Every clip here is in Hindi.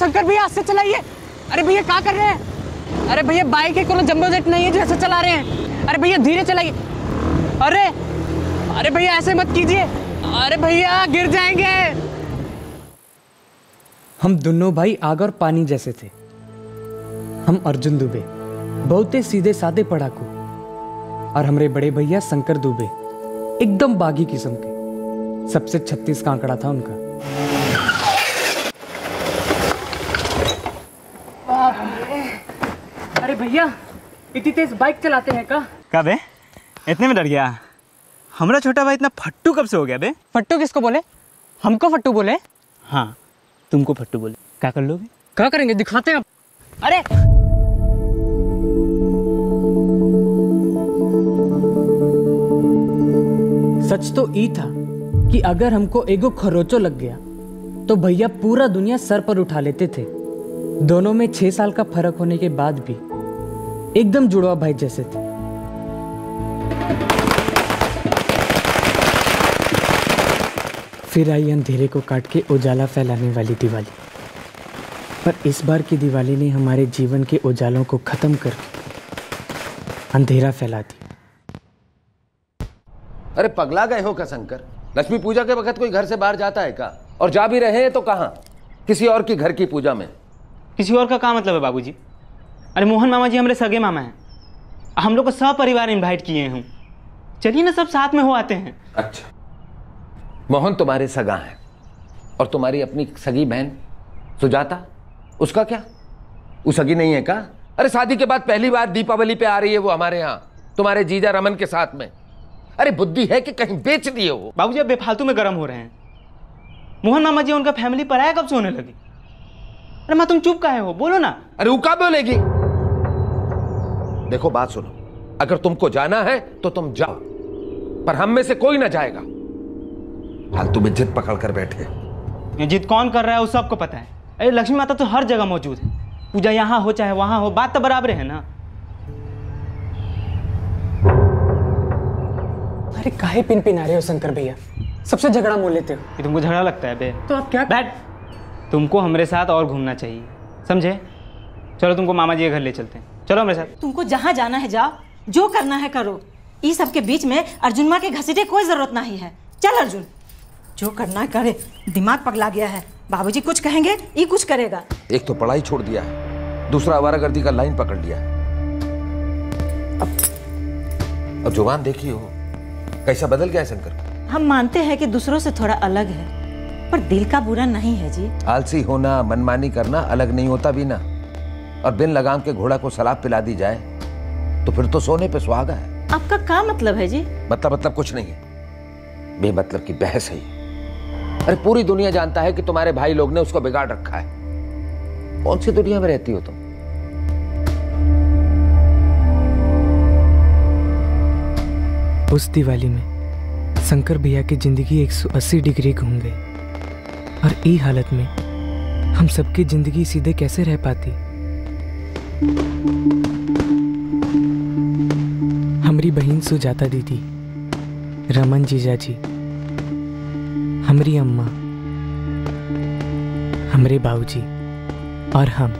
शंकर भैया ऐसे चलाइए। अरे भैया क्या कर रहे हैं? अरे भैया बाइक है, कोनो जंबो जेट नहीं है जो ऐसे चला रहे हैं। अरे भैया धीरे चलाइए। अरे अरे भैया ऐसे मत कीजिए। अरे भैया गिर जाएंगे। हम दोनों भाई आग और पानी जैसे थे। हम अर्जुन दुबे बहुत सीधे साधे पढ़ाकू और हमारे बड़े भैया शंकर दुबे एकदम बागी किस्म के। सबसे 36 का आंकड़ा था उनका। अरे भैया इतनी तेज बाइक चलाते हैं का? कब है? इतने में डर गया। हमारा छोटा भाई इतना फट्टू कब से हो गया बे? फट्टू किसको बोले? हमको फट्टू बोले? हाँ तुमको फट्टू बोले। क्या कर लोगे? क्या करेंगे दिखाते हैं आप। अरे सच तो ई था कि अगर हमको एगो खरोचो लग गया तो भैया पूरा दुनिया सर पर उठा लेते थे। दोनों में 6 साल का फर्क होने के बाद भी एकदम जुड़वा भाई जैसे थे। फिर आई अंधेरे को काट के उजाला फैलाने वाली दिवाली। पर इस बार की दिवाली ने हमारे जीवन के उजालों को खत्म करके अंधेरा फैला दिया। अरे पगला गए हो क्या शंकर? लक्ष्मी पूजा के वक्त कोई घर से बाहर जाता है का? और जा भी रहे हैं तो कहाँ? किसी और की घर की पूजा में। किसी और का क्या मतलब है बाबूजी? अरे मोहन मामा जी हमारे सगे मामा हैं। हम लोग को सपरिवार इनवाइट किए हैं। चलिए ना सब साथ में हो आते हैं। अच्छा मोहन तुम्हारे सगा है और तुम्हारी अपनी सगी बहन सुजाता, उसका क्या? वो सगी नहीं है का? अरे शादी के बाद पहली बार दीपावली पे आ रही है वो हमारे यहाँ तुम्हारे जीजा रमन के साथ में। अरे बुद्धि है कि कहीं बेच दिए हो? बाबूजी अब बेफालतू में गर्म हो रहे हैं। मोहन मामा जी उनका फैमिली पराया कब से होने लगी? अरे माँ तुम चुप काहे हो? बोलो ना। अरे वो क्या बोलेगी? देखो बात सुनो, अगर तुमको जाना है तो तुम जाओ, पर हम में से कोई ना जाएगा। फालतू में जिद पकड़ कर बैठे। ये जिद कौन कर रहा है वो सबको पता है। अरे लक्ष्मी माता तो हर जगह मौजूद है। पूजा यहाँ हो चाहे वहां हो, बात तो बराबर है ना। अरे काहे पिन पिन आ रहे हो शंकर भैया? सबसे झगड़ा मोल लेते हो। कि तुमको झगड़ा लगता है बे? तो आप क्या? बैठ। तुमको हमारे साथ और घूमना चाहिए, समझे? चलो तुमको मामा जी के घर ले चलते हैं। चलो हमारे साथ। तुमको जहाँ जाना है जाओ, जो करना है करो। इस सब के बीच में अर्जुन माँ के घसीटे कोई जरूरत नहीं है। चल अर्जुन, जो करना है करे। दिमाग पगला गया है। बाबूजी कुछ कहेंगे ये कुछ करेगा। एक तो पढ़ाई छोड़ दिया है, दूसरा आवारागर्दी का लाइन पकड़ लिया है। अब जुबान देखी हो कैसा बदल गया है शंकर। हम मानते हैं कि दूसरों से थोड़ा अलग है, पर दिल का बुरा नहीं है जी। आलसी होना, मनमानी करना अलग नहीं होता भी ना। और बिन लगाम के घोड़ा को सलाब पिला दी जाए तो फिर तो सोने पे सुहागा है। आपका क्या मतलब है जी? मतलब कुछ नहीं है, बेमतलब की बहस है ये। अरे पूरी दुनिया जानता है कि तुम्हारे भाई लोग ने उसको बिगाड़ रखा है। कौन सी दुनिया में रहती हो तुम? उस दिवाली में शंकर भैया की जिंदगी 180 डिग्री घूम गई और ई हालत में हम सबकी जिंदगी सीधे कैसे रह पाती? हमारी बहन सुजाता दीदी, रमन जीजा जी, हमारी अम्मा, हमारे बाबूजी और हम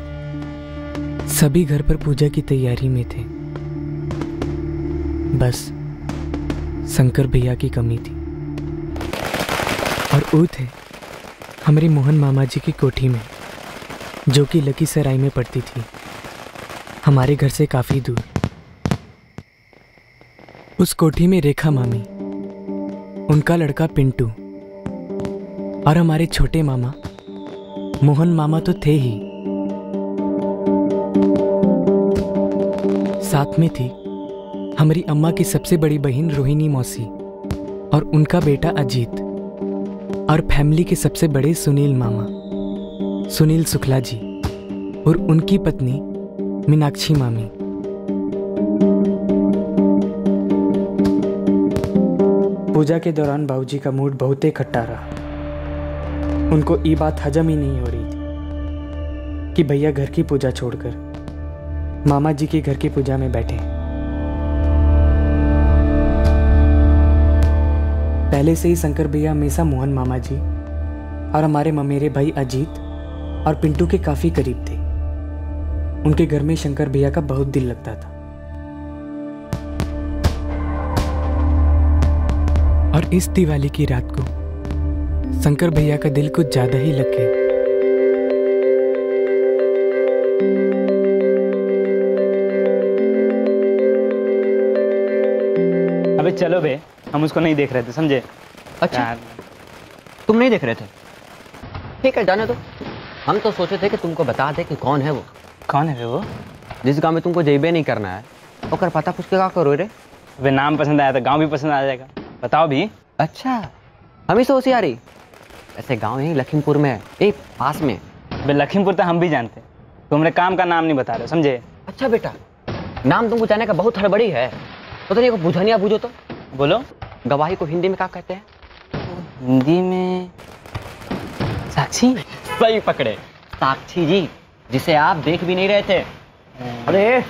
सभी घर पर पूजा की तैयारी में थे। बस शंकर भैया की कमी थी और वो थे हमारे मोहन मामा जी की कोठी में, जो कि लखीसराय में पड़ती थी, हमारे घर से काफ़ी दूर। उस कोठी में रेखा मामी, उनका लड़का पिंटू और हमारे छोटे मामा मोहन मामा तो थे ही, साथ में थी हमारी अम्मा की सबसे बड़ी बहन रोहिणी मौसी और उनका बेटा अजीत और फैमिली के सबसे बड़े सुनील मामा, सुनील शुक्ला जी और उनकी पत्नी मीनाक्षी मामी। पूजा के दौरान बाबूजी का मूड बहुत ही खट्टा रहा। उनको ये बात हजम ही नहीं हो रही थी कि भैया घर की पूजा छोड़कर मामा जी के घर की पूजा में बैठे। पहले से ही शंकर भैया हमेशा मोहन मामा जी और हमारे ममेरे भाई अजीत और पिंटू के काफ़ी करीब थे। उनके घर में शंकर भैया का बहुत दिल लगता था। और इस दिवाली की रात को शंकर भैया का दिल कुछ ज़्यादा ही लग गया। अबे चलो बे, हम उसको नहीं देख रहे थे, समझे? अच्छा यार, तुम नहीं देख रहे थे? ठीक है, जाने दो। हम तो सोचे थे कि तुमको बता दे कि कौन है वो। कौन है बे वो? जिस गांव में तुमको जेबे नहीं करना है ओकर पता पूछ के क्या करो रे? अबे नाम पसंद आया तो गांव भी पसंद आ जाएगा। बताओ भी। अच्छा, हमी से होशियारी। ऐसे गांव यही लखीमपुर में है, यही पास में। अबे लखीमपुर तो हम भी जानते हैं, तो हमारे काम का नाम नहीं बता रहे, समझे? अच्छा बेटा, नाम तुमको जाने का बहुत हड़बड़ी है। तो नहीं को बुझनिया बुझो तो बोलो। गवाही को हिंदी में क्या कहते हैं? हिंदी में साक्षी। सही पकड़े, साक्षी जी, जिसे आप देख भी नहीं रहे थे। अरे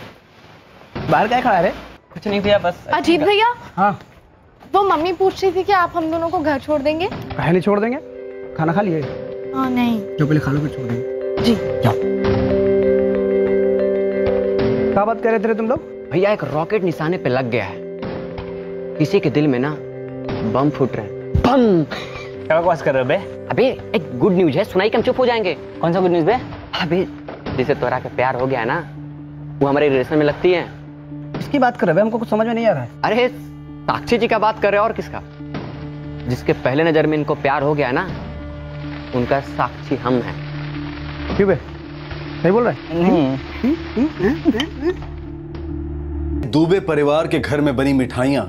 बाहर क्या खड़ा है रे? कुछ नहीं भैया, बस। अजीत भैया, हाँ। वो मम्मी पूछ रही थी कि आप हम दोनों को घर छोड़ देंगे। काहे नहीं छोड़ देंगे? खाना खा लिए? हाँ नहीं। जो पहले खा लो फिर छोड़ देंगे। जी जाओ। क्या बात कर रहे थे तुम लोग? भैया एक रॉकेट निशाने पे लग गया है। किसी के दिल में ना बम फूट रहे हैं। बम। क्या बकवास कर रहे हो बे? अबे एक गुड न्यूज है, सुनाई के हम चुप हो जाएंगे। कौन सा गुड न्यूज़ बे? अबे जिसे तोरा के प्यार हो गया है ना, वो हमारे रिलेशन में लगती है। किसकी बात कर रहे हो? हमको कुछ समझ में नहीं आ रहा है। अरे साक्षी जी का बात कर रहे हो, और किसका? जिसके पहले नजर में इनको प्यार हो गया है ना, उनका साक्षी हम हैं। क्यों बे? नहीं बोल रहे? नहीं। दुबे परिवार के घर में बनी मिठाइयां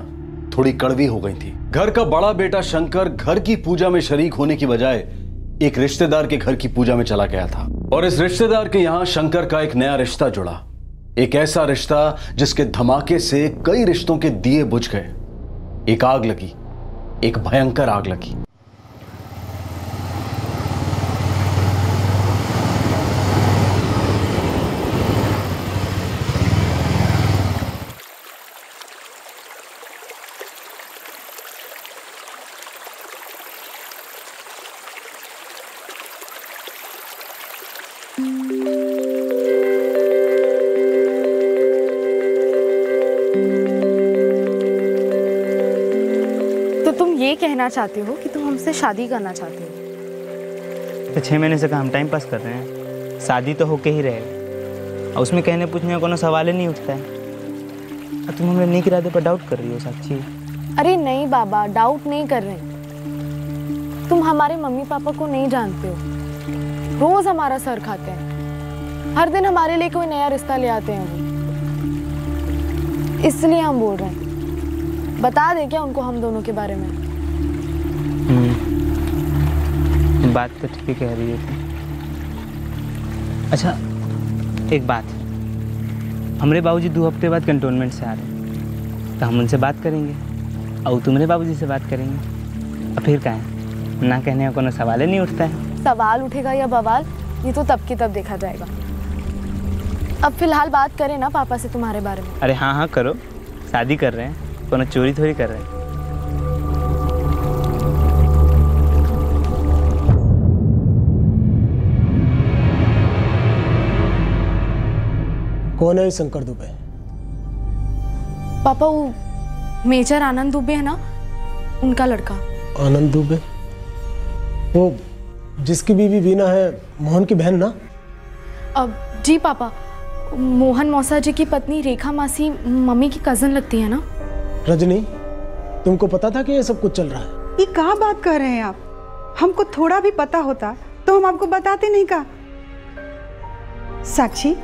थोड़ी कड़वी हो गई थी। घर का बड़ा बेटा शंकर घर की पूजा में शरीक होने की बजाय एक रिश्तेदार के घर की पूजा में चला गया था, और इस रिश्तेदार के यहां शंकर का एक नया रिश्ता जुड़ा। एक ऐसा रिश्ता जिसके धमाके से कई रिश्तों के दिए बुझ गए। एक आग लगी, एक भयंकर आग लगी। तो तुम ये कहना चाहते हो कि तुम हमसे शादी करना चाहते हो? तो 6 महीने से हम टाइम पास कर रहे हैं, शादी तो होके ही रहेगा। और उसमें कहने पूछने का कोनो सवाल ही नहीं उठता है। और तुम हमें नेक इरादे पर डाउट कर रही हो साक्षी। अरे नहीं बाबा, डाउट नहीं कर रहे। तुम हमारे मम्मी पापा को नहीं जानते हो। रोज हमारा सर खाते हैं, हर दिन हमारे लिए कोई नया रिश्ता ले आते हैं वो। इसलिए हम बोल रहे हैं, बता दे क्या उनको हम दोनों के बारे में? बात तो ठीक ही कह रही है तुम। अच्छा एक बात, हमारे बाबूजी 2 हफ्ते बाद कंटोनमेंट से आ रहे हैं, तो हम उनसे बात करेंगे और तुम्हारे बाबूजी से बात करेंगे। और फिर क्या है, ना कहने का कोनो सवाल ही नहीं उठता है। सवाल उठेगा या बवाल, ये तो तब की तब देखा जाएगा। अब फिलहाल बात करें ना पापा से तुम्हारे बारे में। अरे हाँ हाँ करो, शादी कर रहे हैं, कोनो चोरी थोड़ी कर रहे हैं। कौन है शंकर दुबे? पापा वो मेजर आनंद दुबे है ना, उनका लड़का। आनंद दुबे? वो जिसकी बीवी वीना है, मोहन की बहन ना? अब जी पापा, मोहन मौसा जी की पत्नी रेखा मासी मम्मी की कजन लगती है ना। रजनी, तुमको पता था कि ये सब कुछ चल रहा है? ये कहाँ बात कर रहे हैं आप? हमको थोड़ा भी पता होता तो हम आपको बताते नहीं का। साक्षी,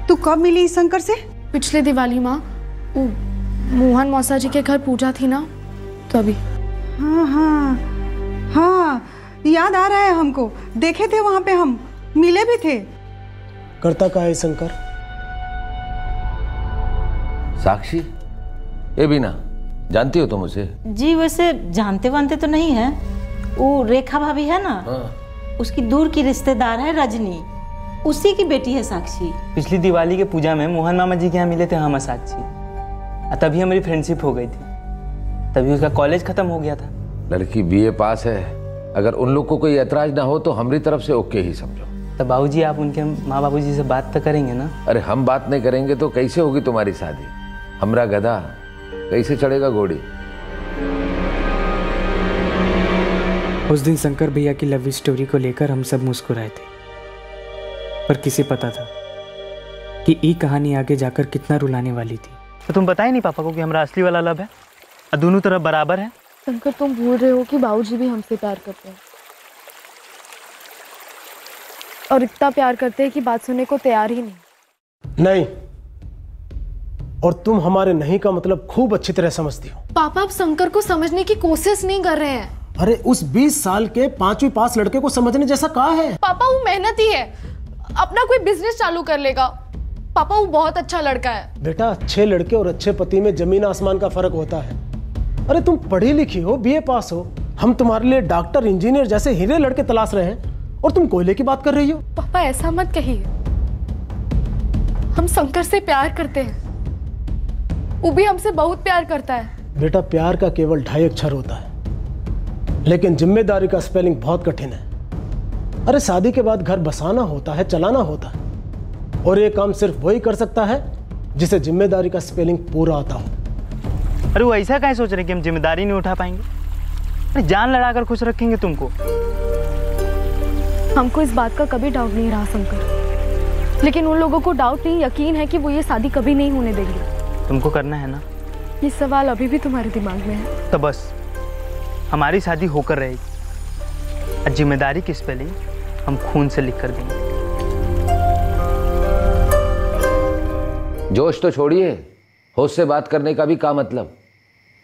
तू कब मिली इस शंकर से? पिछले दिवाली माँ, वो मोहन मौसा जी के घर पूजा थी ना, तभी। हाँ हाँ हाँ, याद आ रहा है हमको। देखे थे वहां पे, हम मिले भी थे। करता का है शंकर? साक्षी, ये भी ना जानती हो तुम उसे? जी वैसे जानते वानते तो नहीं है। वो रेखा भाभी है ना, उसकी दूर की रिश्तेदार है रजनी, उसी की बेटी है साक्षी। पिछली दिवाली के पूजा में मोहन मामा जी के यहाँ मिले थे हम साक्षी, और तभी हमारी फ्रेंडशिप हो गई थी। तभी उसका कॉलेज खत्म हो गया था। लड़की BA पास है, अगर उन लोग को कोई ऐतराज ना हो तो हमारी तरफ से ओके ही समझो। तो बाबूजी आप उनके माँ बाबूजी से बात तो करेंगे ना? अरे हम बात नहीं करेंगे तो कैसे होगी तुम्हारी शादी? हमरा गधा कैसे चढ़ेगा घोड़ी? उस दिन शंकर भैया की लव स्टोरी को लेकर हम सब मुस्कुराए थे, पर किसे पता था कि ये कहानी आगे जाकर कितना रुलाने वाली थी। तो तुम बताए नहीं पापा को कि हमारा असली वाला लव है और दोनों तरफ बराबर है? शंकर, तुम भूल रहे हो कि बाबूजी भी हमसे प्यार करते हैं, और इतना प्यार करते हैं कि बात सुनने को तैयार ही नहीं। और तुम हमारे नहीं का मतलब खूब अच्छी तरह समझती हो। पापा, आप शंकर को समझने की कोशिश नहीं कर रहे हैं। अरे उस 20 साल के 5वीं पास लड़के को समझने जैसा कहा है? पापा वो मेहनती है, अपना कोई बिजनेस चालू कर लेगा। पापा वो बहुत अच्छा लड़का है। बेटा, अच्छे लड़के और अच्छे पति में जमीन आसमान का फर्क होता है। अरे तुम पढ़ी लिखी हो, बीए पास हो, हम तुम्हारे लिए डॉक्टर इंजीनियर जैसे हीरे लड़के तलाश रहे हैं और तुम कोयले की बात कर रही हो। पापा ऐसा मत कहिए, हम शंकर से प्यार करते हैं, वो भी हमसे बहुत प्यार करता है। बेटा, प्यार का केवल 2.5 अक्षर होता है, लेकिन जिम्मेदारी का स्पेलिंग बहुत कठिन है। अरे शादी के बाद घर बसाना होता है, चलाना होता है, और ये काम सिर्फ वही कर सकता है जिसे जिम्मेदारी का स्पेलिंग पूरा आता हो। अरे वो ऐसा क्या सोच रहे कि हम जिम्मेदारी नहीं उठा पाएंगे? अरे जान लड़ाकर खुश रखेंगे तुमको। हमको इस बात का कभी डाउट नहीं रहा शंकर, लेकिन उन लोगों को डाउट नहीं, यकीन है कि वो ये शादी कभी नहीं होने देंगे। तुमको करना है ना? ये सवाल अभी भी तुम्हारे दिमाग में है? तो बस हमारी शादी होकर रहेगी और जिम्मेदारी की स्पेलिंग हम खून से लिख कर देंगे। जोश तो छोड़िए, होश से बात करने का भी क्या मतलब?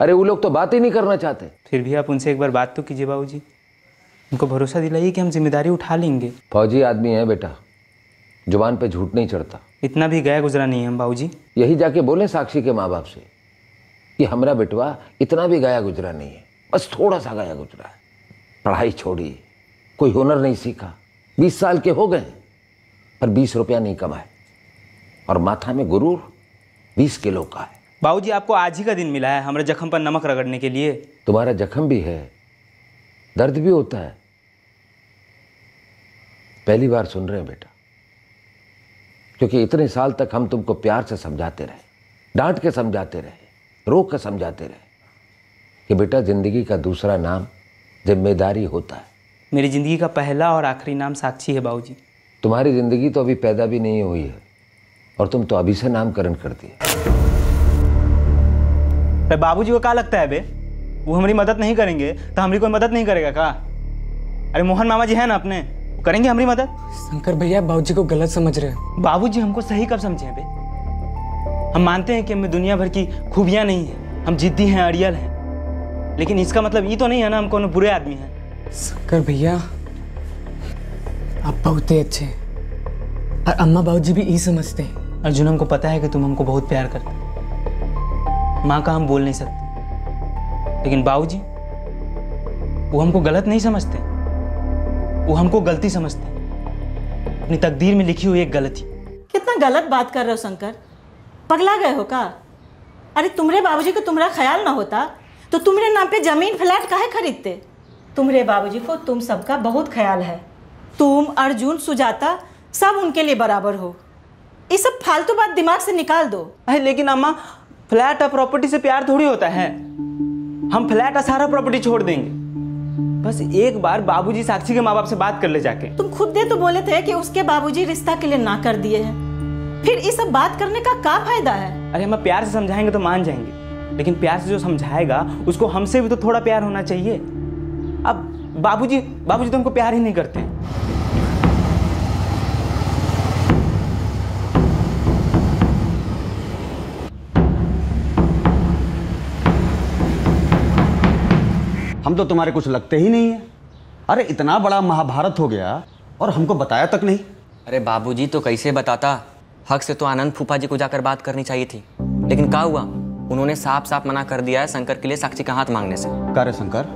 अरे वो लोग तो बात ही नहीं करना चाहते। फिर भी आप उनसे एक बार बात तो कीजिए बाबूजी, उनको भरोसा दिलाइए कि हम जिम्मेदारी उठा लेंगे। फौजी आदमी है बेटा, जुबान पे झूठ नहीं चढ़ता। इतना भी गया गुजरा नहीं है हम बाबूजी। यही जाके बोले साक्षी के माँ बाप से कि हमारा बेटवा इतना भी गया गुजरा नहीं है, बस थोड़ा सा गया गुजरा है। पढ़ाई छोड़ी, कोई हुनर नहीं सीखा, 20 साल के हो गए पर 20 रुपया नहीं कमाए, और माथा में गुरूर 20 किलो का है। बाबूजी आपको आज ही का दिन मिला है हमारे जख्म पर नमक रगड़ने के लिए। तुम्हारा जख्म भी है, दर्द भी होता है। पहली बार सुन रहे हैं बेटा, क्योंकि इतने साल तक हम तुमको प्यार से समझाते रहे, डांट के समझाते रहे, रोक के समझाते रहे कि बेटा जिंदगी का दूसरा नाम जिम्मेदारी होता है। मेरी जिंदगी का पहला और आखिरी नाम साक्षी है बाबूजी। तुम्हारी जिंदगी तो अभी पैदा भी नहीं हुई है और तुम तो अभी से नामकरण कर दिए। बाबूजी को क्या लगता है बे, वो हमारी मदद नहीं करेंगे तो हमारी कोई मदद नहीं करेगा का? अरे मोहन मामा जी है ना अपने, वो करेंगे हमारी मदद। शंकर भैया बाबूजी को गलत समझ रहे हैं। बाबूजी हमको सही कब समझे बे? हम मानते हैं कि हमें दुनिया भर की खूबियां नहीं है, हम जिद्दी हैं, अड़ियल हैं, लेकिन इसका मतलब ये तो नहीं है ना हम कोनो बुरे आदमी हैं। शंकर भैया आप बहुत ही अच्छे हैं, और अम्मा बाबूजी भी यही समझते हैं। अर्जुन, हमको पता है कि तुम हमको बहुत प्यार करते हो, माँ का हम बोल नहीं सकते, लेकिन बाबूजी वो हमको गलत नहीं समझते, वो हमको गलती समझते, अपनी तकदीर में लिखी हुई एक गलती। कितना गलत बात कर रहे हो शंकर, पगला गए हो का? अरे तुम्हारे बाबूजी को तुम्हारा ख्याल ना होता तो तुम्हारे नाम पे जमीन फ्लैट काहे खरीदते? तुम्हारे बाबूजी को तुम सबका बहुत ख्याल है, तुम, अर्जुन, सुजाता सब उनके लिए बराबर हो। ये सब फालतू बात दिमाग से निकाल दो। अरे लेकिन अम्मा, फ्लैट और प्रॉपर्टी से प्यार थोड़ी होता है। हम फ्लैट और सारा प्रॉपर्टी छोड़ देंगे, बस एक बार बाबूजी साक्षी के माँ बाप से बात कर ले जाके। तुम खुद दे तो बोले थे कि उसके बाबूजी रिश्ता के लिए ना कर दिए हैं, फिर ये सब बात करने का क्या फायदा है? अरे हम प्यार से समझाएंगे तो मान जाएंगे, लेकिन प्यार से जो समझाएगा उसको हमसे भी तो थोड़ा प्यार होना चाहिए। अब बाबूजी तो हमको प्यार ही नहीं करते। हम तो तुम्हारे कुछ लगते ही नहीं है। अरे इतना बड़ा महाभारत हो गया और हमको बताया तक नहीं। अरे बाबूजी तो कैसे बताता, हक से तो आनंद फूफा जी को जाकर बात करनी चाहिए थी, लेकिन क्या हुआ, उन्होंने साफ साफ मना कर दिया है शंकर के लिए साक्षी का हाथ मांगने से। क्या रे शंकर,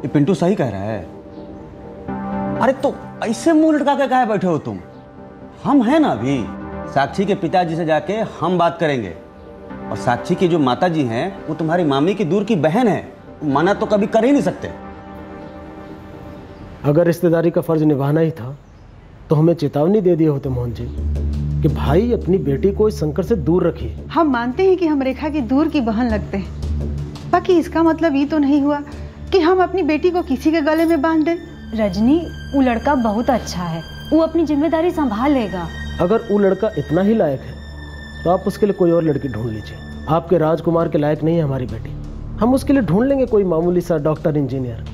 ये पिंटू सही कह रहा है। अरे तो ऐसे मुंह लटका के काहे बैठे हो तुम? हम हैं ना अभी, साक्षी के पिताजी से जाके हम बात करेंगे, और साक्षी की जो माता जी हैं वो तुम्हारी मामी की दूर की बहन है, मना तो कभी कर ही नहीं सकते। अगर रिश्तेदारी का फर्ज निभाना ही था तो हमें चेतावनी दे दिए होते मोहन जी कि भाई अपनी बेटी को इस शंकर से दूर रखिए। हम मानते हैं कि हम रेखा की दूर की बहन लगते हैं, बाकी इसका मतलब ये तो नहीं हुआ कि हम अपनी बेटी को किसी के गले में बांध दें। रजनी, वो लड़का बहुत अच्छा है, वो अपनी जिम्मेदारी संभाल लेगा। अगर वो लड़का इतना ही लायक है तो आप उसके लिए कोई और लड़की ढूंढ लीजिए। आपके राजकुमार के लायक नहीं है हमारी बेटी, हम उसके लिए ढूंढ लेंगे कोई मामूली सा डॉक्टर इंजीनियर।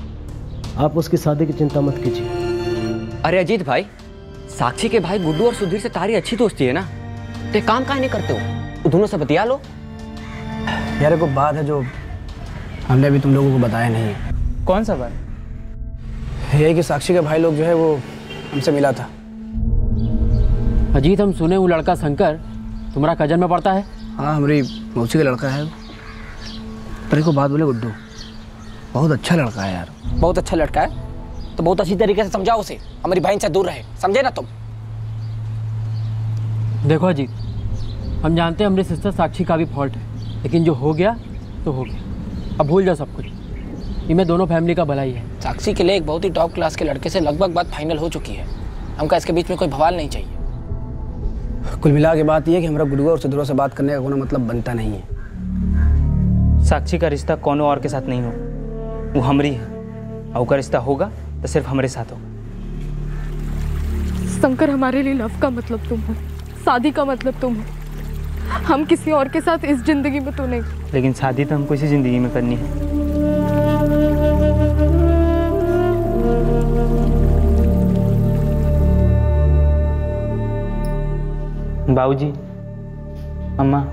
आप उसकी शादी की चिंता मत कीजिए। अरे अजीत भाई, साक्षी के भाई गुड्डू और सुधीर से तारी अच्छी दोस्ती है ना, तो काम काहे नहीं करते हो? तो दोनों से बतिया लो। यार एक बात है जो हमने अभी तुम लोगों को बताया नहीं है। कौन सा बात? यही कि साक्षी के भाई लोग जो है वो हमसे मिला था। अजीत, हम सुने वो लड़का शंकर तुम्हारा कजन में पड़ता है। हाँ, हमारी मौसी का लड़का है। पर एक बात बोले गुड्डू, बहुत अच्छा लड़का है यार। बहुत अच्छा लड़का है तो बहुत अच्छी तरीके से समझाओ उसे, हमारी बहन से दूर रहे, समझे ना तुम? देखो अजीत, हम जानते हैं हमारी सिस्टर साक्षी का भी फॉल्ट है, लेकिन जो हो गया तो हो गया, अब भूल जाओ सब कुछ। इनमें दोनों फैमिली का भलाई है। साक्षी के लिए एक बहुत ही टॉप क्लास के लड़के से लगभग बात फाइनल हो चुकी है, हमका इसके बीच में कोई बवाल नहीं चाहिए। कुल मिला के बात यह है कि हमारा गुड्डू और सुधीर से बात करने का कोई मतलब बनता नहीं है। साक्षी का रिश्ता कोनो और के साथ नहीं हो, वो हमारी है, और उसका रिश्ता होगा तो सिर्फ हमारे साथ होगा। शंकर, हमारे लिए लव का मतलब तुम हो, शादी का मतलब तुम हो। हम किसी और के साथ इस जिंदगी में तो नहीं। लेकिन शादी तो हमको इसी जिंदगी में करनी है। बाबूजी, अम्मा,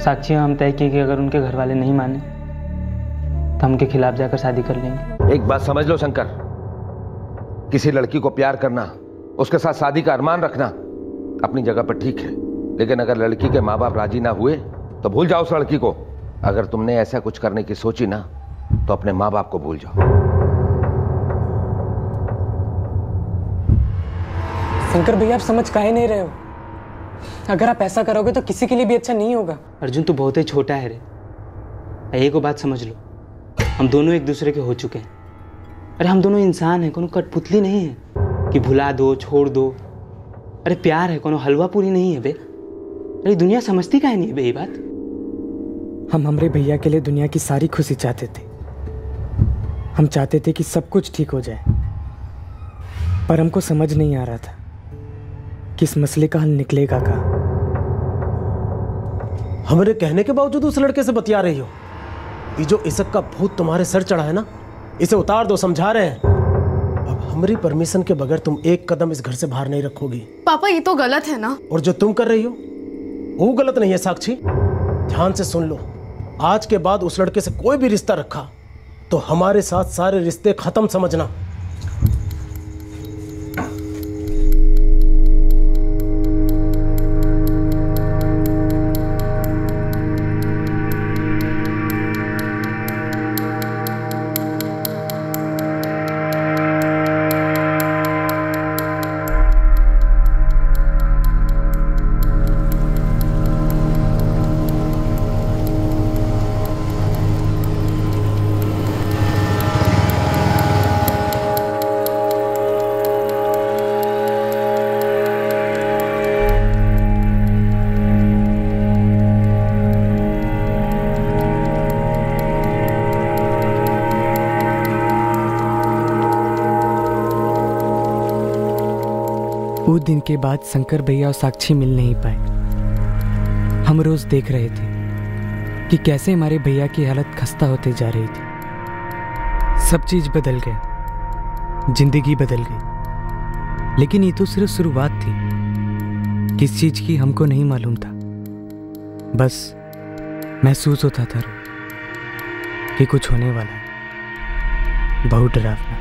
साक्षी हम तय किए कि अगर उनके घर वाले नहीं माने तो हम के खिलाफ जाकर शादी कर लेंगे। एक बात समझ लो शंकर, किसी लड़की को प्यार करना, उसके साथ शादी का अरमान रखना अपनी जगह पर ठीक है, लेकिन अगर लड़की के माँ बाप राजी ना हुए तो भूल जाओ उस लड़की को। अगर तुमने ऐसा कुछ करने की सोची ना तो अपने माँ बाप को भूल जाओ। शंकर भैया, आप समझ काहे नहीं रहे हो? अगर आप ऐसा करोगे तो किसी के लिए भी अच्छा नहीं होगा। अर्जुन, तू बहुत ही छोटा है रे, एक बात समझ लो, हम दोनों एक दूसरे के हो चुके हैं। अरे हम दोनों इंसान हैं, कोनो कठपुतली नहीं है कि भुला दो छोड़ दो। अरे प्यार है, कोनो हलवा पूरी नहीं है बे। अरे दुनिया समझती काहे नहीं है बे ये बात? हम हमरे भैया के लिए दुनिया की सारी खुशी चाहते थे। हम चाहते थे कि सब कुछ ठीक हो जाए, पर हमको समझ नहीं आ रहा था कि इस मसले का हल निकलेगा का। हमारे कहने के बावजूद उस लड़के से बतिया रही हो? ये जो इशक का भूत तुम्हारे सर चढ़ा है ना, इसे उतार दो, समझा रहे हैं। अब हमारी परमिशन के बगैर तुम एक कदम इस घर से बाहर नहीं रखोगी। पापा, ये तो गलत है ना। और जो तुम कर रही हो वो गलत नहीं है साक्षी। ध्यान से सुन लो, आज के बाद उस लड़के से कोई भी रिश्ता रखा तो हमारे साथ सारे रिश्ते खत्म समझना। वो दिन के बाद शंकर भैया और साक्षी मिल नहीं पाए। हम रोज देख रहे थे कि कैसे हमारे भैया की हालत खस्ता होते जा रही थी। सब चीज बदल गया, जिंदगी बदल गई, लेकिन ये तो सिर्फ शुरुआत थी। किस चीज की हमको नहीं मालूम था, बस महसूस होता था कि कुछ होने वाला है, बहुत डरावना।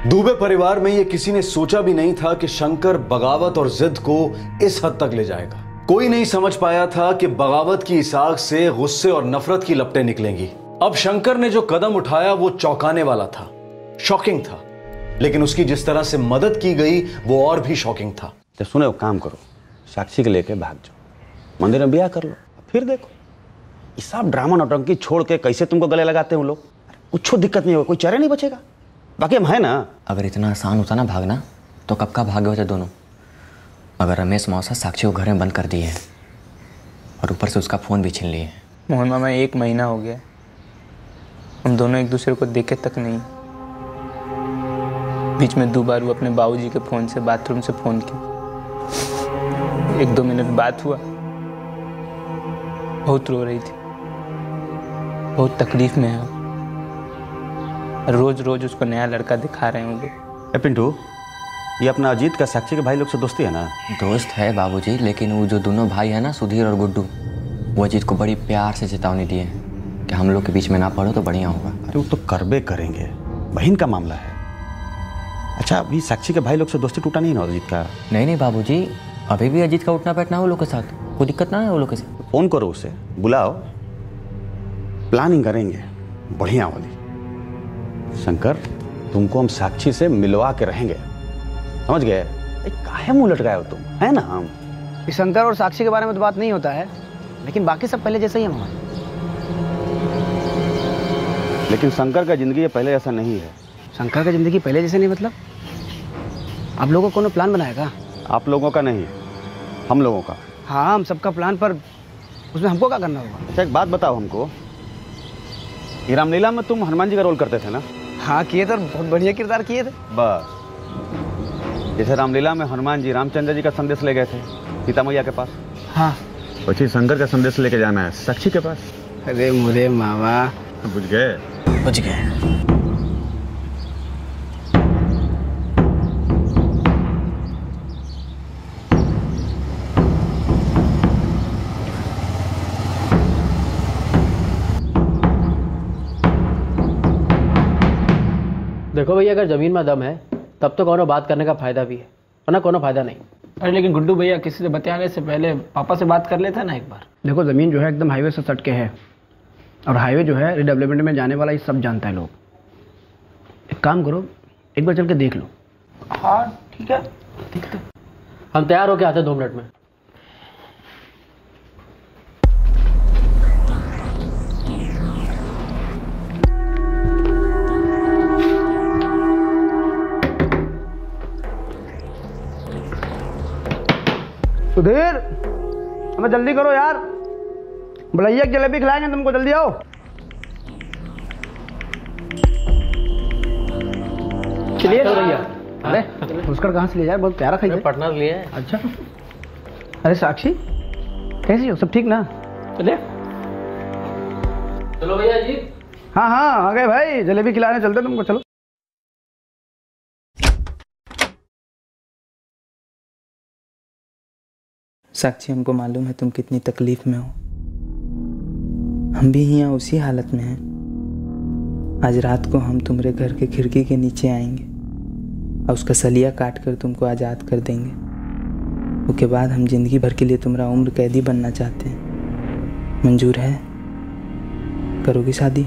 दुबे परिवार में ये किसी ने सोचा भी नहीं था कि शंकर बगावत और जिद को इस हद तक ले जाएगा। कोई नहीं समझ पाया था कि बगावत की इस आग से गुस्से और नफरत की लपटें निकलेंगी। अब शंकर ने जो कदम उठाया वो चौंकाने वाला था, शॉकिंग था, लेकिन उसकी जिस तरह से मदद की गई वो और भी शॉकिंग था। तो सुनो, काम करो, साक्षी के लेके भाग जाओ, मंदिर में ब्याह कर लो, फिर देखो। ये सब ड्रामा नौटंकी छोड़ के कैसे तुमको गले लगाते हैं वो लोग, कुछ दिक्कत नहीं होगा, कोई चेहरा नहीं बचेगा। बाकी हम है ना। अगर इतना आसान होता ना भागना तो कब का भागे होते दोनों। मगर रमेश मौसा साक्षी को घर में बंद कर दिए हैं और ऊपर से उसका फ़ोन भी छीन लिए हैं। मोहन मामा 1 महीना हो गया, हम दोनों एक दूसरे को देखे तक नहीं। बीच में 2 बार वो अपने बाबूजी के फ़ोन से बाथरूम से फ़ोन किया, 1-2 मिनट बात हुआ। बहुत रो रही थी, बहुत तकलीफ में है। रोज रोज उसको नया लड़का दिखा रहे होंगे। पिंटू, ये अपना अजीत का साक्षी के भाई लोग से दोस्ती है ना? दोस्त है बाबूजी, लेकिन वो जो दोनों भाई है ना, सुधीर और गुड्डू, वो अजीत को बड़ी प्यार से चेतावनी दिए कि हम लोग के बीच में ना पड़ो तो बढ़िया होगा। अरे वो तो करबे करेंगे, बहन का मामला है। अच्छा, अभी साक्षी के भाई लोग से दोस्ती टूटा नहीं ना अजीत का? नहीं बाबूजी, अभी भी अजीत का उठना बैठना है वो लोग के साथ, कोई दिक्कत ना है वो लोग के साथ। फोन करो उसे, बुलाओ, प्लानिंग करेंगे बढ़िया वाली। शंकर, तुमको हम साक्षी से मिलवा के रहेंगे, समझ गए? काहे मुंह लटकाए हो तुम, है ना? हम शंकर और साक्षी के बारे में तो बात नहीं होता है, लेकिन बाकी सब पहले जैसा ही है मामा। लेकिन शंकर का जिंदगी पहले जैसा नहीं है। शंकर का जिंदगी पहले जैसे नहीं मतलब? आप लोगों को प्लान बनाएगा? आप लोगों का नहीं, हम लोगों का। हाँ, हम सबका प्लान, पर उसमें हमको क्या करना होगा? अच्छा, एक बात बताओ हमको, ये रामलीला में तुम हनुमान जी का रोल करते थे ना? हाँ किए थे, बहुत बढ़िया किरदार किए थे। बस जैसे रामलीला में हनुमान जी रामचंद्र जी का संदेश ले गए थे सीता मैया के पास, हाँ, वैसे शंकर का संदेश लेके जाना है साक्षी के पास। अरे मुझे मामा, बुझ गए? बुझ गए। देखो भैया, अगर ज़मीन में दम है तब तो कोनो बात करने का फ़ायदा भी है, वरना कोनो फ़ायदा नहीं। अरे लेकिन गुड्डू भैया, किसी से बतियाने से पहले पापा से बात कर लेता ना एक बार। देखो, ज़मीन जो है एकदम हाईवे से सट के है, और हाईवे जो है रिडेवलपमेंट में जाने वाला, ये सब जानता है लोग। एक काम करो, एक बार चल के देख लो। हाँ ठीक है, देखते हम तैयार होके आते हैं 2 मिनट में। सुधीर, हमें जल्दी करो यार, भलैया की जलेबी खिलाएंगे तुमको, जल्दी आओ। चलिए भैया। अरे पुष्कर कहाँ से ले जाए, बहुत प्यारा खाई है। पटना से लिए। अच्छा, अरे साक्षी कैसी हो, सब ठीक ना? चलिए। चलो भैया जी। हाँ हाँ, आ गए भाई, जलेबी खिलाने चलते तुमको, चलो। साक्षी, हमको मालूम है तुम कितनी तकलीफ में हो, हम भी यहाँ उसी हालत में हैं। आज रात को हम तुम्हारे घर के खिड़की के नीचे आएंगे और उसका सलिया काट कर तुमको आज़ाद कर देंगे। उसके बाद हम जिंदगी भर के लिए तुम्हारा उम्र कैदी बनना चाहते हैं। मंजूर है? करोगी शादी?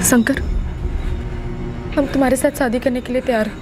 शंकर, हम तुम्हारे साथ शादी करने के लिए तैयार हैं।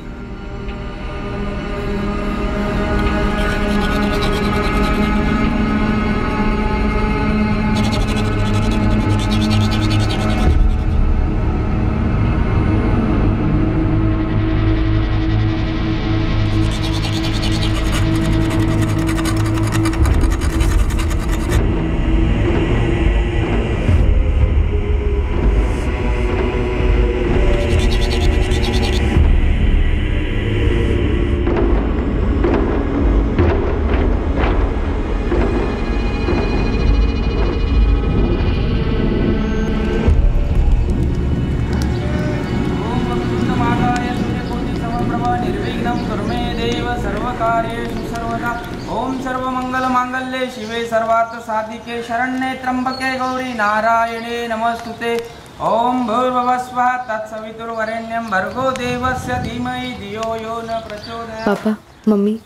ओम सर्वमंगल मांगल्ये शिवे सर्वार्थ साधिके शरण्ये त्र्यंबके गौरी नारायणे नमस्तुते। ओम भूर्भुवस्वः तत्सवितुर्वरेण्यं भर्गो देवस्य धीमहि धियो यो न प्रचोदयात्। पापा मम्मी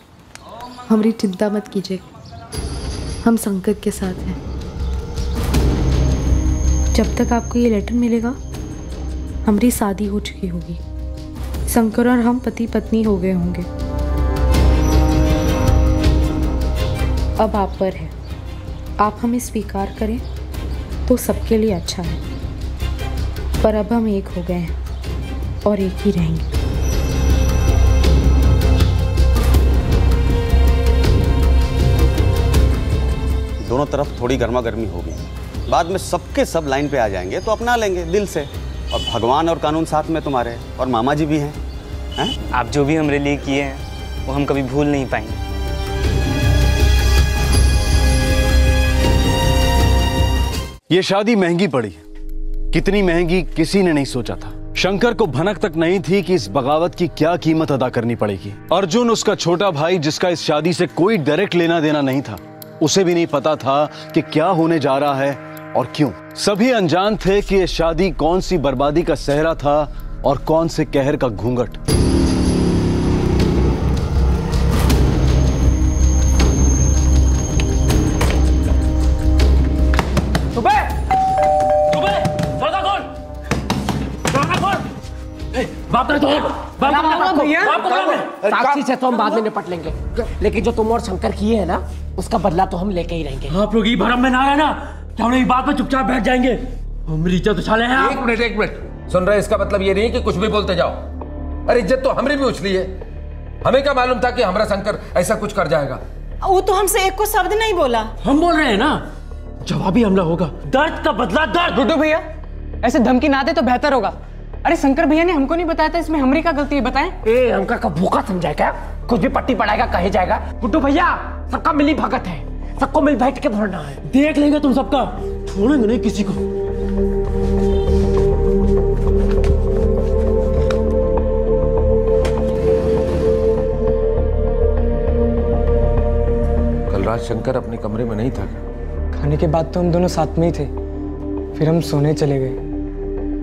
हमारी चिंता मत कीजिए, हम शंकर के साथ हैं। जब तक आपको ये लेटर मिलेगा हमारी शादी हो चुकी होगी, शंकर और हम पति पत्नी हो गए होंगे। अब आप पर है, आप हमें स्वीकार करें तो सबके लिए अच्छा है, पर अब हम एक हो गए हैं और एक ही रहेंगे। दोनों तरफ थोड़ी गर्मा गर्मी होगी, बाद में सबके सब लाइन पे आ जाएंगे तो अपना लेंगे दिल से। और भगवान और कानून साथ में तुम्हारे, और मामा जी भी हैं। आप जो भी हमारे लिए किए हैं वो हम कभी भूल नहीं पाएंगे। ये शादी महंगी पड़ी, कितनी महंगी किसी ने नहीं सोचा था। शंकर को भनक तक नहीं थी कि इस बगावत की क्या कीमत अदा करनी पड़ेगी। अर्जुन उसका छोटा भाई, जिसका इस शादी से कोई डायरेक्ट लेना देना नहीं था, उसे भी नहीं पता था कि क्या होने जा रहा है और क्यों। सभी अनजान थे कि यह शादी कौन सी बर्बादी का सहरा था और कौन से कहर का घूंघट। साक्षी से तो हम बाद में निपट लेंगे, लेकिन जो तुम और शंकर किए हैं ना उसका बदला तो हम लेके ही रहेंगे। आप लोग ये भरम में ना रहना कि हम लोग इस बात पर चुपचाप बैठ जाएंगे। हमारी इज्जत उछाले हैं। एक मिनट सुन रहे, इसका मतलब ये नहीं कि कुछ भी बोलते जाओ। अरे इज्जत तो हमारी भी उछली है। हमें क्या मालूम था कि हमारा शंकर ऐसा कुछ कर जाएगा। वो तो हमसे एक को शब्द नहीं बोला। हम बोल रहे हैं ना, जवाबी हमला होगा, दर्द का बदला दर्द। गुड्डू भैया ऐसे धमकी ना दे तो बेहतर होगा। अरे शंकर भैया ने हमको नहीं बताया था, इसमें हमारी क्या गलती है बताएं? ए हमका का भूखा समझाए क्या? कुछ भी पट्टी पड़ाएगा कहे जाएगा। गुड्डू भैया सबका मिली भगत है, सबको मिल बैठ के भरना है। देख लेंगे तुम सबका, छोड़ेंगे नहीं किसी को। कल रात शंकर अपने कमरे में नहीं था। खाने के बाद तो हम दोनों साथ में ही थे, फिर हम सोने चले गए।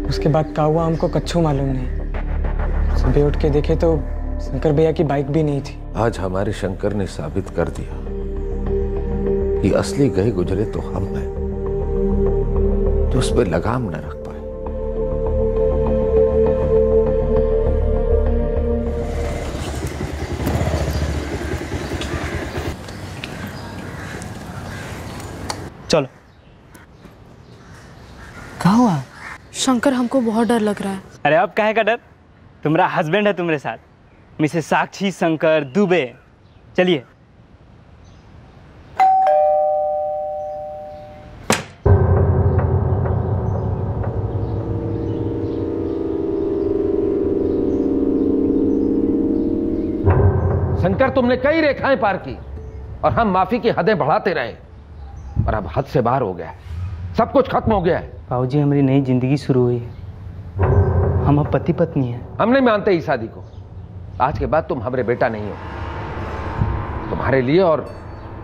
उसके बाद क्या हुआ हमको कच्छू मालूम नहीं। सुबह उठ के देखे तो शंकर भैया की बाइक भी नहीं थी। आज हमारे शंकर ने साबित कर दिया कि असली गए गुजरे तो हम हैं, तो उस पर लगाम न रख पाए। चलो। क्या हुआ? शंकर हमको बहुत डर लग रहा है। अरे अब काहे का डर, तुम्हारा हस्बैंड है तुम्हारे साथ, मिसेस साक्षी शंकर दुबे। चलिए। शंकर तुमने कई रेखाएं पार की और हम माफी की हदें बढ़ाते रहे, और अब हद से बाहर हो गया है, सब कुछ खत्म हो गया है। बाबूजी हमारी नई जिंदगी शुरू हुई है, हम अब पति पत्नी हैं। हम नहीं मानते इस शादी को। आज के बाद तुम हमारे बेटा नहीं हो। तुम्हारे लिए और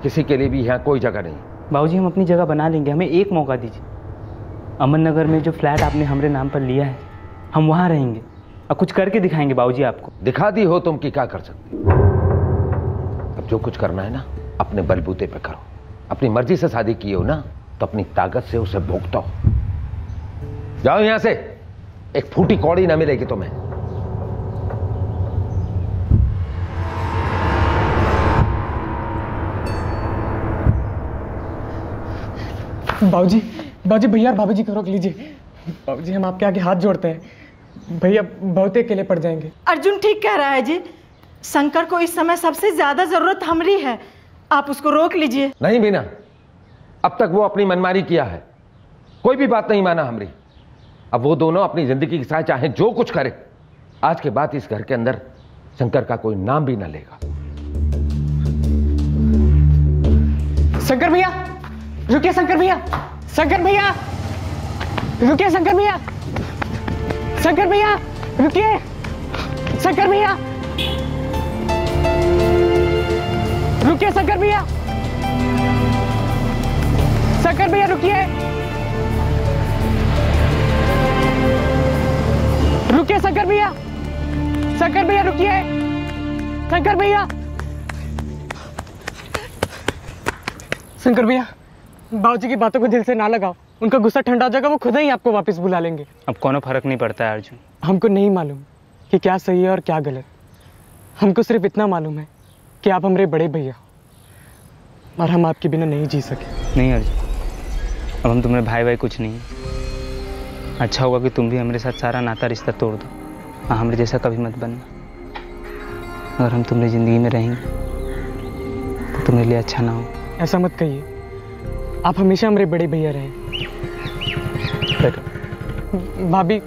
किसी के लिए भी यहाँ कोई जगह नहीं। बाबूजी हम अपनी जगह बना लेंगे, हमें एक मौका दीजिए। अमन नगर में जो फ्लैट आपने हमारे नाम पर लिया है, हम वहाँ रहेंगे और कुछ करके दिखाएंगे बाबूजी आपको। दिखा दी हो तुम कि क्या कर सकते। अब जो कुछ करना है ना अपने बलबूते पे करो। अपनी मर्जी से शादी की हो ना तो अपनी ताकत से उसे भोगता हो। जाओ यहां से, एक फूटी कौड़ी ना मिलेगी तुम्हें। बाबूजी भैया और भाभी जी को रोक लीजिए। बाबूजी हम आपके आगे हाथ जोड़ते हैं, भैया बहुत अकेले पड़ जाएंगे। अर्जुन ठीक कह रहा है जी, शंकर को इस समय सबसे ज्यादा जरूरत हमारी है, आप उसको रोक लीजिए। नहीं मीना, अब तक वो अपनी मनमानी किया है, कोई भी बात नहीं माना हमारी। अब वो दोनों अपनी जिंदगी के साथ चाहे जो कुछ करे, आज के बाद इस घर के अंदर शंकर का कोई नाम भी ना लेगा। शंकर भैया रुकिए, शंकर भैया, शंकर भैया रुकिए, शंकर भैया, शंकर भैया रुकिए, शंकर भैया रुकिए। रुकिए शंकर भैया, शंकर भैया रुकिए, रुकिए शंकर भैया, शंकर भैया रुकिए, शंकर भैया, शंकर भैया बाबूजी की बातों को दिल से ना लगाओ, उनका गुस्सा ठंडा हो जाएगा, वो खुद ही आपको वापस बुला लेंगे। अब कोनो फर्क नहीं पड़ता है अर्जुन। हमको नहीं मालूम कि क्या सही है और क्या गलत, हमको सिर्फ इतना मालूम है कि आप हमारे बड़े भैया और हम आपके बिना नहीं जी सके। नहीं अर्जुन, अब हम तुम्हारे भाई कुछ नहीं। अच्छा होगा कि तुम भी हमारे साथ सारा नाता रिश्ता तोड़ दो, हाँ हमारे जैसा कभी मत बनना। अगर हम तुम्हारी ज़िंदगी में रहेंगे तो तुम्हारे लिए अच्छा ना हो। ऐसा मत कहिए, आप हमेशा हमारे बड़े भैया रहे। भाभी,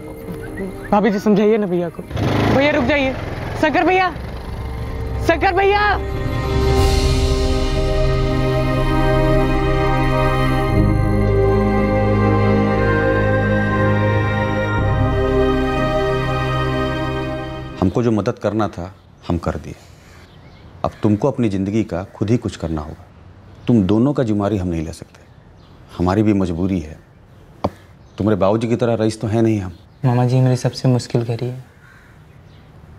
भाभी जी समझाइए ना भैया को। भैया रुक जाइए, शंकर भैया, शंकर भैया। हमको जो मदद करना था हम कर दिए, अब तुमको अपनी ज़िंदगी का खुद ही कुछ करना होगा। तुम दोनों का जिम्मेदारी हम नहीं ले सकते, हमारी भी मजबूरी है। अब तुम्हारे बाबूजी की तरह रईस तो है नहीं हम। मामा जी मेरी सबसे मुश्किल घड़ी है,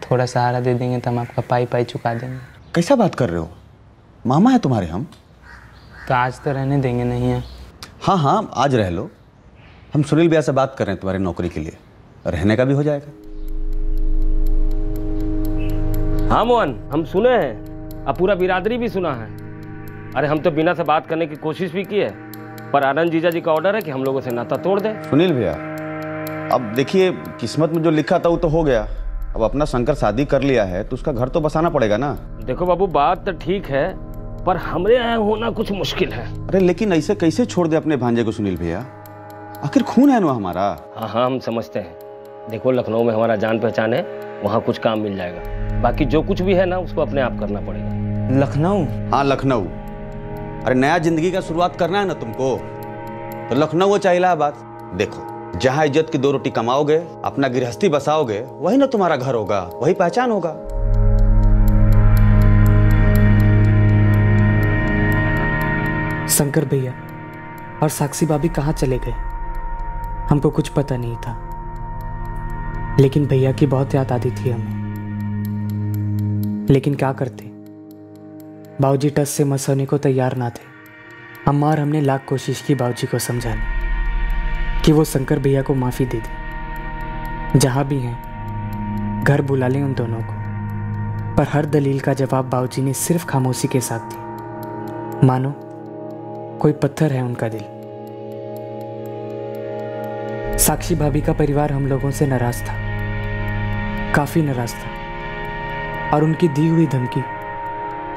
थोड़ा सहारा दे देंगे तो हम आपका पाई पाई चुका देंगे। कैसा बात कर रहे हो, मामा है तुम्हारे हम। तो आज तो रहने देंगे नहीं है? हाँ हाँ आज रह लो, हम सुनील भैया से बात कर रहे हैं तुम्हारी नौकरी के लिए, रहने का भी हो जाएगा। हाँ मोहन, हम सुने हैं, अब पूरा बिरादरी भी सुना है। अरे हम तो बिना से बात करने की कोशिश भी की है, पर आनंद जीजा जी का ऑर्डर है कि हम लोगों से नाता तोड़ दें। सुनील भैया अब देखिए, किस्मत में जो लिखा था वो तो हो गया, अब अपना शंकर शादी कर लिया है तो उसका घर तो बसाना पड़ेगा ना। देखो बाबू बात तो ठीक है, पर हमरे यहाँ होना कुछ मुश्किल है। अरे लेकिन ऐसे कैसे छोड़ दे अपने भांजे को सुनील भैया, आखिर खून है ना हमारा। हाँ हाँ हम समझते हैं, देखो लखनऊ में हमारा जान पहचान है, वहाँ कुछ काम मिल जाएगा, बाकी जो कुछ भी है ना उसको अपने आप करना पड़ेगा। लखनऊ? हाँ लखनऊ। अरे नया जिंदगी का शुरुआत करना है ना तुमको, तो लखनऊ वो चाहिए इलाहाबाद। देखो जहाँ इज्जत की 2 रोटी कमाओगे, अपना गृहस्थी बसाओगे, वही ना तुम्हारा घर होगा, वही पहचान होगा। शंकर भैया और साक्षी भाभी कहाँ चले गए, हमको कुछ पता नहीं था, लेकिन भैया की बहुत याद आती थी हमें। लेकिन क्या करते, बाबूजी टस से मसोने को तैयार ना थे। अम्मा और हमने लाख कोशिश की बाबूजी को समझाने कि वो शंकर भैया को माफ़ी दे दे, जहाँ भी हैं घर बुला लें उन दोनों को। पर हर दलील का जवाब बाबूजी ने सिर्फ खामोशी के साथ दिया, मानो कोई पत्थर है उनका दिल। साक्षी भाभी का परिवार हम लोगों से नाराज था, काफ़ी नाराज था, और उनकी दी हुई धमकी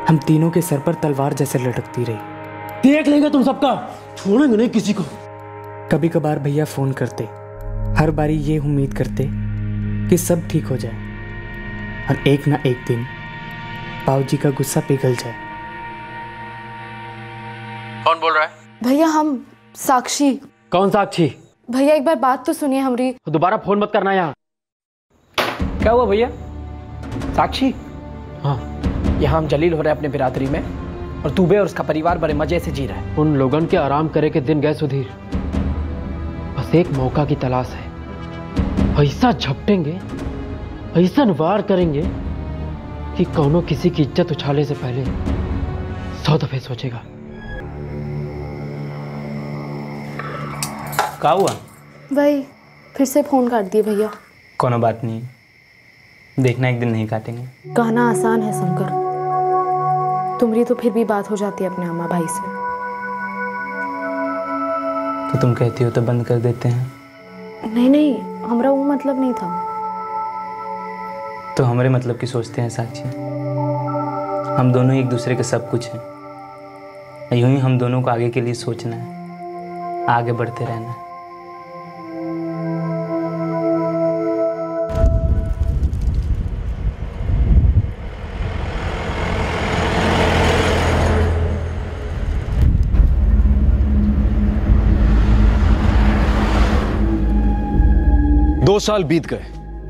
हम तीनों के सर पर तलवार जैसे लटकती रही। देख लेंगे तुम सबका, छोड़ेंगे नहीं किसी को। कभी कभार भैया फोन करते, हर बारी ये उम्मीद करते कि सब ठीक हो जाए और एक ना एक दिन बाबूजी का गुस्सा पिघल जाए। कौन बोल रहा है? भैया हम साक्षी। कौन साक्षी? भैया एक बार बात तो सुनिए हमारी। दोबारा फोन मत करना यहाँ। क्या हुआ भैया? साक्षी? हाँ, यहाँ हम जलील हो रहे हैं अपने बिरादरी में, और दुबे और उसका परिवार बड़े मजे से जी रहा है। उन लोगन के आराम करे के दिन गए सुधीर, बस एक मौका की तलाश है। ऐसा झपटेंगे, ऐसा वार करेंगे कि कौनो किसी की इज्जत उछाले से पहले 100 दफे सोचेगा। क्या हुआ? भाई फिर से फोन काट दिए भैया। कोनो बात नहीं, देखना एक दिन नहीं काटेंगे। कहना आसान है शंकर, तुम्हारी तो फिर भी बात हो जाती है अपने अम्मा भाई से। तो तुम कहती हो तो बंद कर देते हैं? नहीं नहीं, हमारा वो मतलब नहीं था। तो हमारे मतलब की सोचते हैं साक्षी, हम दोनों एक दूसरे के सब कुछ हैं। यूं ही हम दोनों को आगे के लिए सोचना है, आगे बढ़ते रहना है। दो साल बीत गए।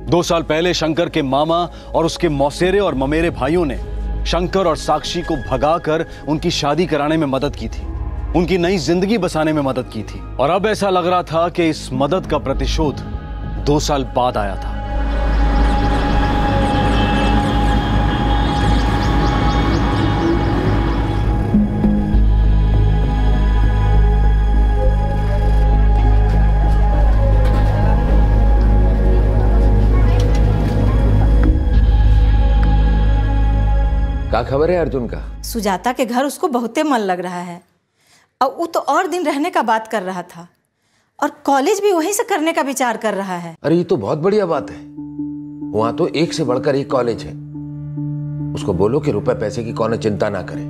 2 साल पहले शंकर के मामा और उसके मौसेरे और ममेरे भाइयों ने शंकर और साक्षी को भगाकर उनकी शादी कराने में मदद की थी, उनकी नई जिंदगी बसाने में मदद की थी। और अब ऐसा लग रहा था कि इस मदद का प्रतिशोध 2 साल बाद आया था। क्या खबर है अर्जुन का? सुजाता के घर उसको बहुते मन लग रहा है और वो तो और दिन रहने का बात कर रहा था और कॉलेज भी वहीं से करने का विचार कर रहा है। अरे ये तो बहुत बढ़िया बात है। वहां तो एक से बढ़कर एक कॉलेज है। उसको बोलो कि रुपए पैसे की कौन चिंता ना करे।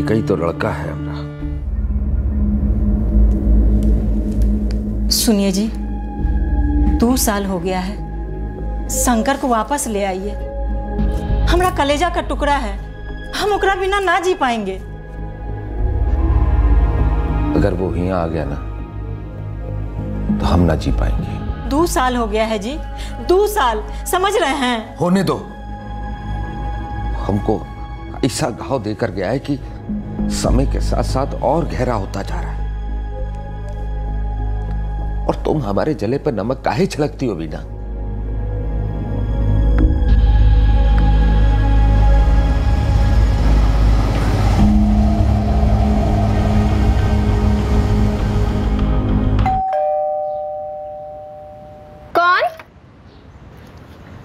एक ही तो लड़का है हमारा। सुनिए जी, 2 साल हो गया है, शंकर को वापस ले आइए। हमारा कलेजा का टुकड़ा है, हम ओकरा बिना ना जी पाएंगे। अगर वो यहाँ आ गया ना तो हम ना जी पाएंगे। 2 साल हो गया है जी, 2 साल, समझ रहे हैं? होने दो। हमको ऐसा घाव देकर गया है कि समय के साथ साथ और गहरा होता जा रहा है। और तुम हमारे जले पर नमक काहे छिड़कती हो बीना?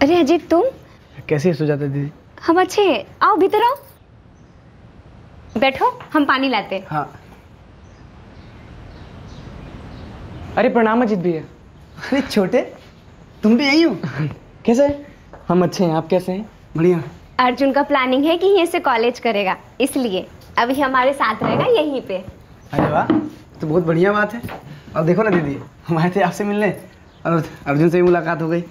अरे अजीत, तुम कैसी है सुजाता दीदी? हम अच्छे हैं, आओ भीतर आओ, बैठो, हम पानी लाते हैं। हाँ। अरे प्रणाम अजीत भैया। अरे छोटे, तुम भी यही हो? कैसे? हम अच्छे हैं, आप कैसे हैं? बढ़िया। अर्जुन का प्लानिंग है कि यहीं से कॉलेज करेगा, इसलिए अभी हमारे साथ रहेगा यहीं पे। अरे वाह, तो बहुत बढ़िया बात है। और देखो ना दीदी, हम आए थे आपसे मिलने और अर्जुन से भी मुलाकात हो गई।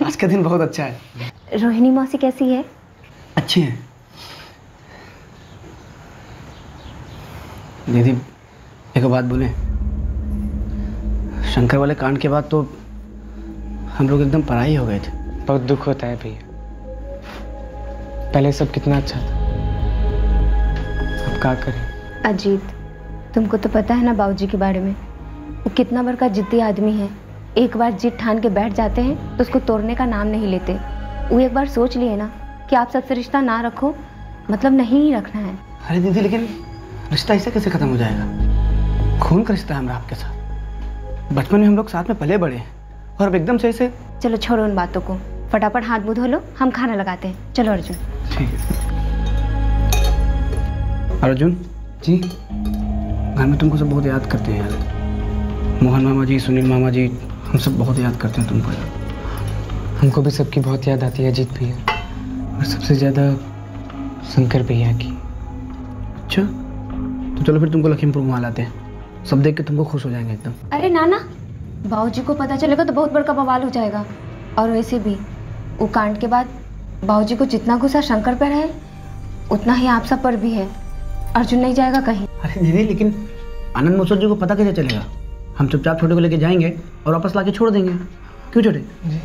आज का दिन बहुत अच्छा है। रोहिणी मौसी कैसी है? अच्छी है दीदी। एक बात बोले, शंकर वाले कांड के बाद तो हम लोग एकदम पराई हो गए थे। बहुत दुख होता है भैया, पहले सब कितना अच्छा था, अब क्या करें। अजीत, तुमको तो पता है ना बाबूजी के बारे में, वो कितना बड़का जिद्दी आदमी है। एक बार जिद ठान के बैठ जाते हैं तो उसको तोड़ने का नाम नहीं लेते। वो एक बार सोच लिए ना कि आप सबसे रिश्ता ना रखो, मतलब नहीं ही रखना है। अरे दीदी, लेकिन रिश्ता ऐसे कैसे खत्म हो जाएगा? खून का रिश्ता है हमारा आपके साथ। बचपन में हम लोग साथ में पले बड़े हैं और अब एकदम से ऐसे। चलो छोड़ो उन बातों को, फटाफट हाथ मुंह धो लो, हम खाना लगाते हैं। चलो अर्जुन। ठीक है। अर्जुन जी, घर में तुमको सब बहुत याद करते हैं यार। मोहन मामा जी, सुनील मामा जी, हम सब बहुत याद करते हैं तुमको यार। हमको भी सबकी बहुत याद आती है अजीत भैया, और सबसे ज़्यादा शंकर भैया की। अच्छा, तो चलो फिर तुमको लखीमपुर घुमा लाते हैं, सब देख के तुमको खुश हो जाएंगे एकदम। अरे नाना, बाबूजी को पता चलेगा तो बहुत बड़का बवाल हो जाएगा। और वैसे भी वो कांड के बाद बाबूजी को जितना गुस्सा शंकर पर है उतना ही आप सब पर भी है। अर्जुन नहीं जाएगा कहीं। अरे दीदी, लेकिन आनंद महोत्सव जी को पता कैसे चलेगा? हम चुपचाप छोटे को लेके जाएंगे और वापस लाके छोड़ देंगे। क्यों छोटे? जी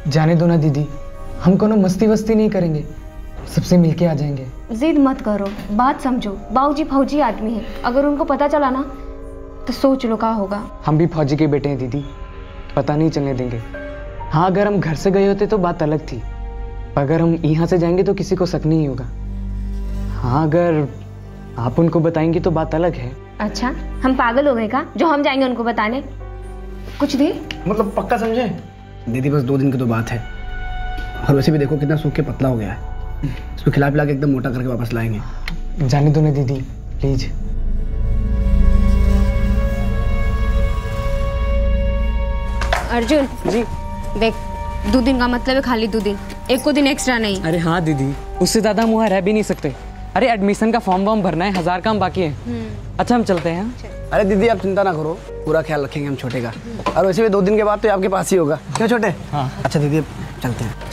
जाने दो ना दीदी, हम कोनो मस्ती वस्ती नहीं करेंगे, सबसे मिलके आ जाएंगे। जिद मत करो, बात समझो। बाबूजी फौजी आदमी है, अगर उनको पता चला ना तो सोच लो क्या होगा। हम भी फौजी के बेटे हैं दीदी, पता नहीं चलने देंगे। हाँ, अगर हम घर से गए होते तो बात अलग थी, अगर हम यहाँ से जाएंगे तो किसी को शक नहीं होगा। हाँ, अगर आप उनको बताएंगे तो बात अलग है। अच्छा, हम पागल हो गए का जो हम जाएंगे उनको बताने? कुछ देर मतलब पक्का समझे दीदी, बस 2 दिन की तो बात है। और वैसे भी देखो कितना सूख के पतला हो गया है, इसको खिला पिला के एकदम मोटा करके वापस लाएंगे। जाने दो ना दीदी प्लीज। अर्जुन जी देख, 2 दिन का मतलब है खाली 2 दिन, एक को दिन एक्स्ट्रा नहीं। अरे हाँ दीदी, उससे ज्यादा हम वहाँ रह भी नहीं सकते। अरे एडमिशन का फॉर्म वॉर्म भरना है, 1000 काम बाकी है। अच्छा हम चलते हैं। अरे दीदी आप चिंता ना करो, पूरा ख्याल रखेंगे हम छोटे का। और वैसे भी 2 दिन के बाद तो आपके पास ही होगा, क्यों छोटे? हाँ। अच्छा दीदी अब चलते हैं।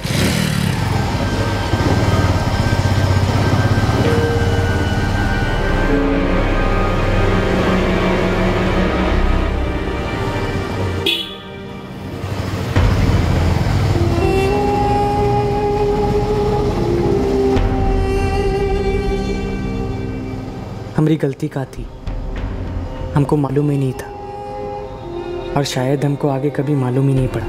हमारी गलती का थी, हमको मालूम ही नहीं था और शायद हमको आगे कभी मालूम ही नहीं पड़ा।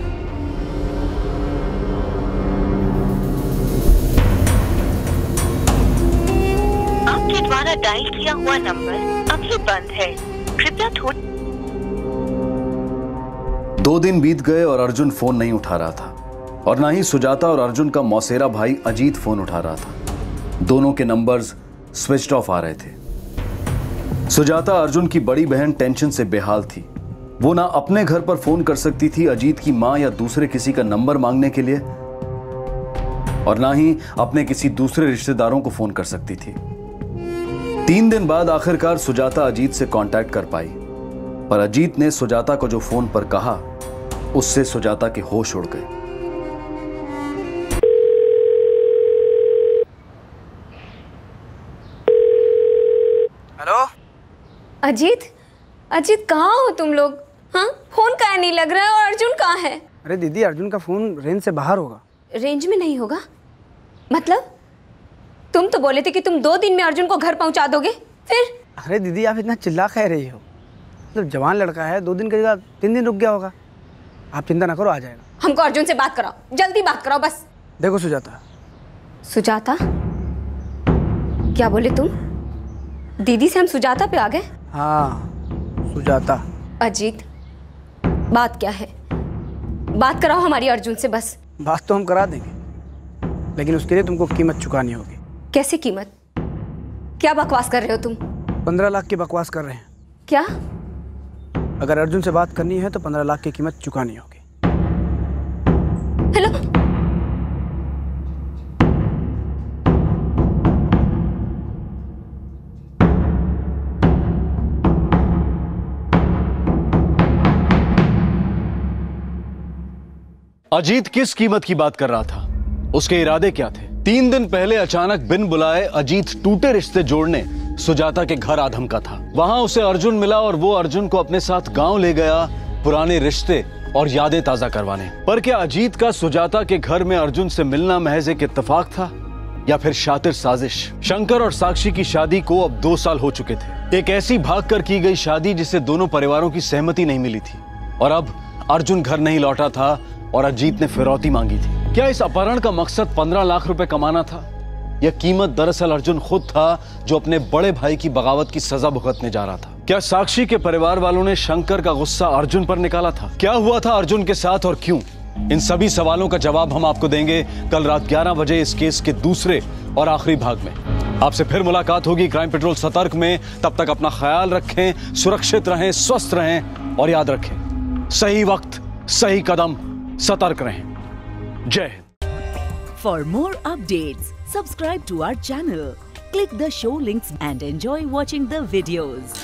आपके द्वारा डायल किया हुआ नंबर अभी बंद है, कृपया थोड़ी। 2 दिन बीत गए और अर्जुन फोन नहीं उठा रहा था और ना ही सुजाता और अर्जुन का मौसेरा भाई अजीत फोन उठा रहा था। दोनों के नंबर्स स्विच्ड ऑफ आ रहे थे। सुजाता अर्जुन की बड़ी बहन टेंशन से बेहाल थी। वो ना अपने घर पर फोन कर सकती थी अजीत की मां या दूसरे किसी का नंबर मांगने के लिए और ना ही अपने किसी दूसरे रिश्तेदारों को फोन कर सकती थी। 3 दिन बाद आखिरकार सुजाता अजीत से कांटेक्ट कर पाई, पर अजीत ने सुजाता को जो फोन पर कहा उससे सुजाता के होश उड़ गए। हेलो अजीत, अजीत कहाँ हो तुम लोग? हाँ, फोन कहाँ नहीं लग रहा है और अर्जुन कहाँ है? अरे दीदी, अर्जुन का फोन रेंज से बाहर होगा। रेंज में नहीं होगा मतलब? तुम तो बोले थे कि तुम 2 दिन में अर्जुन को घर पहुंचा दोगे, फिर? अरे दीदी, आप इतना चिल्ला कह रही हो। मतलब जवान लड़का है, 2 दिन की जगह 3 दिन रुक गया होगा। आप चिंता ना करो, आ जाएगा। हमको अर्जुन से बात कराओ, जल्दी बात कराओ बस। देखो सुजाता। सुजाता? क्या बोले तुम? दीदी से हम सुजाता पे आ गए? हाँ, सुजाता। अजीत, बात क्या है? बात कराओ हमारी अर्जुन से बस। बात तो हम करा देंगे, लेकिन उसके लिए तुमको कीमत चुकानी होगी। कैसे कीमत? क्या बकवास कर रहे हो तुम? 15 लाख की बकवास कर रहे हैं। क्या? अगर अर्जुन से बात करनी है तो 15 लाख की कीमत चुकानी होगी। हेलो, अजीत किस कीमत की बात कर रहा था? उसके इरादे क्या थे? 3 दिन पहले अचानक बिन बुलाए अजीत टूटे रिश्ते जोड़ने सुजाता के घर आ धमका था। वहां उसे अर्जुन मिला और वो अर्जुन को अपने साथ गांव ले गया पुराने रिश्ते और यादें ताजा करवाने। पर क्या अजीत का सुजाता के घर में अर्जुन से मिलना महज एक इत्तेफाक था या फिर शातिर साजिश? शंकर और साक्षी की शादी को अब 2 साल हो चुके थे। एक ऐसी भागकर की गई शादी जिसे दोनों परिवारों की सहमति नहीं मिली थी और अब अर्जुन घर नहीं लौटा था और अजीत ने फिरौती मांगी थी। क्या इस अपहरण का मकसद 15 लाख रुपए कमाना था? यह कीमत दरअसल अर्जुन खुद था जो अपने बड़े भाई की बगावत की सजा भुगतने जा रहा था। क्या साक्षी के परिवार वालों ने शंकर का गुस्सा अर्जुन पर निकाला था? क्या हुआ था अर्जुन के साथ और क्यों? इन सभी सवालों का जवाब हम आपको देंगे कल रात 11 बजे इस केस के दूसरे और आखिरी भाग में। आपसे फिर मुलाकात होगी क्राइम पेट्रोल सतर्क में। तब तक अपना ख्याल रखें, सुरक्षित रहें, स्वस्थ रहें और याद रखें, सही वक्त सही कदम, सतर्क रहें। जय Hind. For more updates, subscribe to our channel, click the show links and enjoy watching the videos.